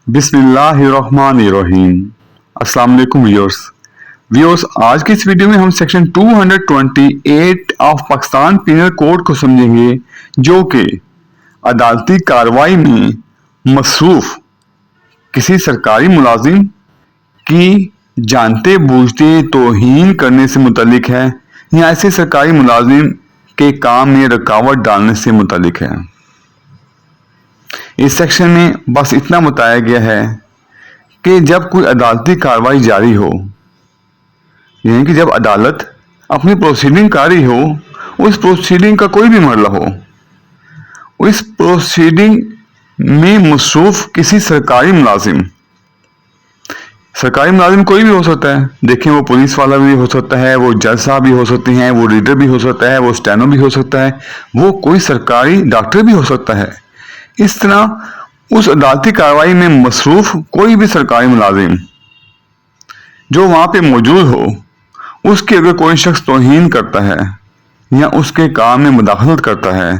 بسم اللہ الرحمن الرحیم۔ السلام علیکم ویورز، آج کی اس ویڈیو میں ہم section 228 of Pakistan penal code کو سمجھیں گے، جو کہ عدالتی کارروائی میں مصروف کسی سرکاری ملازم کی جانتے بوجھتے توہین کرنے سے متعلق ہے یا ایسے سرکاری ملازم کے کام میں رکاوٹ ڈالنے سے متعلق ہے۔ اس سیکشن میں بس اتنا بتایا گیا ہے کہ جب کوئی عدالتی کارروائی جاری ہو، یعنی کہ جب عدالت اپنی پروسیڈنگ کر رہی ہو، اس پروسیڈنگ کا کوئی بھی مرحلہ ہو، اس پروسیڈنگ میں مصروف کسی سرکاری ملازم کوئی بھی ہو سکتا ہے، دیکھیں وہ پولیس والا بھی ہو سکتا ہے، وہ جج صاحب بھی ہو سکتے ہیں، وہ ریڈر بھی ہو سکتا ہے، وہ اسٹینو بھی ہو سکتا ہے، وہ کوئی سرکاری ڈاکٹر بھی ہو سکتا ہے۔ اس طرح اس عدالتی کارروائی میں مصروف کوئی بھی سرکاری ملازم جو وہاں پہ موجود ہو، اس کے اگر کوئی شخص توہین کرتا ہے یا اس کے کام میں مداخلت کرتا ہے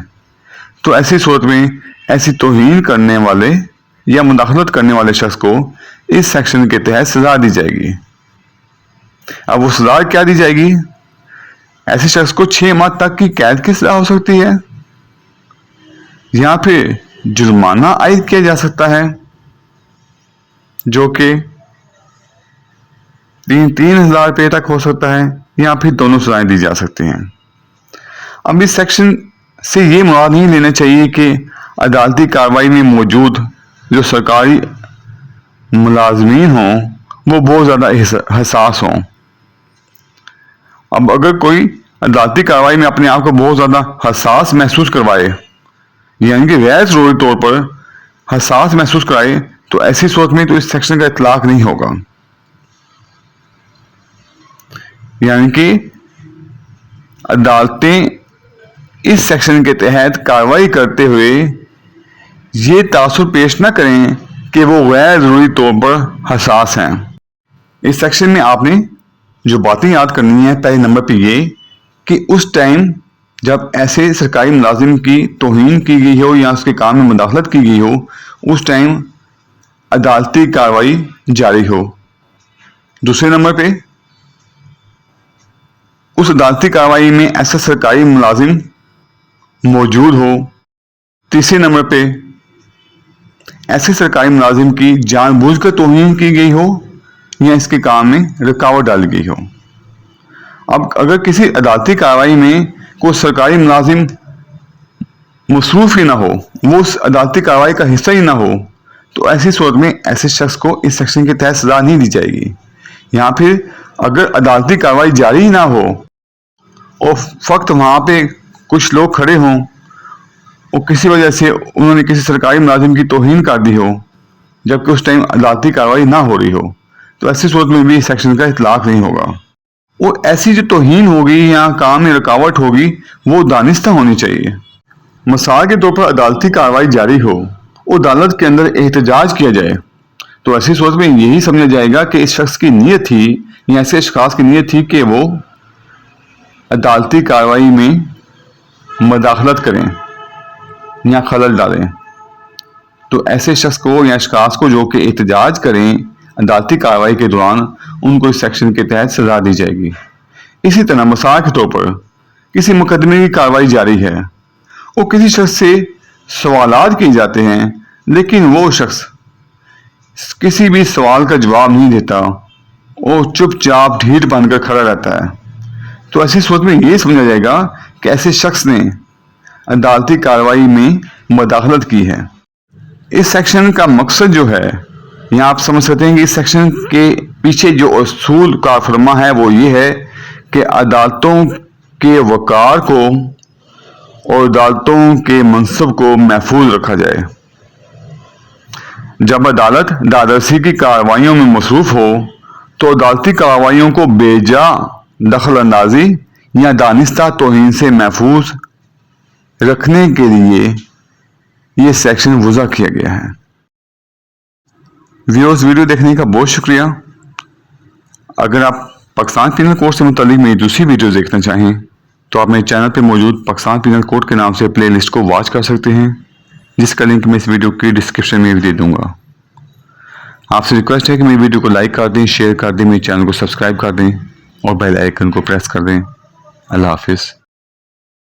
تو ایسی صورت میں ایسی توہین کرنے والے یا مداخلت کرنے والے شخص کو اس سیکشن کے تحت سزا دی جائے گی۔ اب وہ سزا کیا دی جائے گی؟ ایسے شخص کو 6 ماہ تک کی قید کی سزا ہو سکتی ہے، یا پھر جرمانہ عائد کیا جا سکتا ہے جو کہ 3,000 روپے تک ہو سکتا ہے، یا پھر دونوں سزائیں دی جا سکتی ہیں۔ اب اس سیکشن سے یہ مراد نہیں لینا چاہیے کہ عدالتی کارروائی میں موجود جو سرکاری ملازمین ہوں وہ بہت زیادہ حساس ہوں۔ اب اگر کوئی عدالتی کارروائی میں اپنے آپ کو بہت زیادہ حساس محسوس کروائے، یعنی کہ غیر ضروری طور پر حساس محسوس کرائے، تو ایسی صورت میں تو اس سیکشن کا اطلاق نہیں ہوگا۔ یعنی کہ عدالتیں اس سیکشن کے تحت کارروائی کرتے ہوئے یہ تاثر پیش نہ کریں کہ وہ غیر ضروری طور پر حساس ہیں۔ اس سیکشن میں آپ نے جو باتیں یاد کرنی ہیں، پہلے نمبر پہ یہ کہ اس ٹائم جب ایسے سرکاری ملازم کی توہین کی گئی ہو یا اس کے کام میں مداخلت کی گئی ہو، اس ٹائم عدالتی کارروائی جاری ہو۔ دوسرے نمبر پہ اس عدالتی کارروائی میں ایسا سرکاری ملازم موجود ہو۔ تیسرے نمبر پہ ایسے سرکاری ملازم کی جان بوجھ کر توہین کی گئی ہو یا اس کے کام میں رکاوٹ ڈالی گئی ہو۔ اب اگر کسی عدالتی کارروائی میں کوئی سرکاری ملازم مصروف ہی نہ ہو، وہ اس عدالتی کارروائی کا حصہ ہی نہ ہو، تو ایسی صورت میں ایسے شخص کو اس سیکشن کے تحت سزا نہیں دی جائے گی۔ یہاں پھر اگر عدالتی کارروائی جاری ہی نہ ہو اور فقط وہاں پہ کچھ لوگ کھڑے ہوں اور کسی وجہ سے انہوں نے کسی سرکاری ملازم کی توہین کر دی ہو جبکہ اس ٹائم عدالتی کارروائی نہ ہو رہی ہو، تو ایسی صورت میں بھی اس سیکشن کا اطلاق نہیں ہوگا۔ اور ایسی جو توہین ہوگی یا کام میں رکاوٹ ہوگی وہ دانستہ ہونی چاہیے۔ مثال کے طور پر عدالتی کارروائی جاری ہو اور عدالت کے اندر احتجاج کیا جائے، تو ایسی صورت میں یہی سمجھا جائے گا کہ اس شخص کی نیت تھی یا ایسے اشخاص کی نیت تھی کہ وہ عدالتی کارروائی میں مداخلت کریں یا خلل ڈالیں۔ تو ایسے شخص کو یا اشخاص کو جو کہ احتجاج کریں عدالتی کارروائی کے دوران، ان کو اس سیکشن کے تحت سزا دی جائے گی۔ اسی طرح مثال کے طور پر کسی مقدمے کی کارروائی جاری ہے اور کسی شخص سے سوالات کیے جاتے ہیں، لیکن وہ شخص کسی بھی سوال کا جواب نہیں دیتا اور چپ چاپ ڈھیٹ بن کر کھڑا رہتا ہے، تو ایسی صورت میں یہ سمجھا جائے گا کہ ایسے شخص نے عدالتی کارروائی میں مداخلت کی ہے۔ اس سیکشن کا مقصد جو ہے، یہاں آپ سمجھ سکتے ہیں کہ اس سیکشن کے پیچھے جو اصول کار فرما ہے وہ یہ ہے کہ عدالتوں کے وقار کو اور عدالتوں کے منصب کو محفوظ رکھا جائے۔ جب عدالت دادرسی کی کارروائیوں میں مصروف ہو تو عدالتی کارروائیوں کو بے جا دخل اندازی یا دانستہ توہین سے محفوظ رکھنے کے لیے یہ سیکشن وضع کیا گیا ہے۔ ویورز، ویڈیو دیکھنے کا بہت شکریہ۔ اگر آپ پاکستان پینل کوڈ سے متعلق میری دوسری ویڈیو دیکھنا چاہیں تو آپ میرے چینل پہ موجود پاکستان پینل کوڈ کے نام سے پلے لسٹ کو واچ کر سکتے ہیں، جس کا لنک میں اس ویڈیو کی ڈسکرپشن میں بھی دے دوں گا۔ آپ سے ریکویسٹ ہے کہ میری ویڈیو کو لائک کر دیں، شیئر کر دیں، میرے چینل کو سبسکرائب کر دیں اور بیل آئیکن کو پریس کر دیں۔ اللہ حافظ۔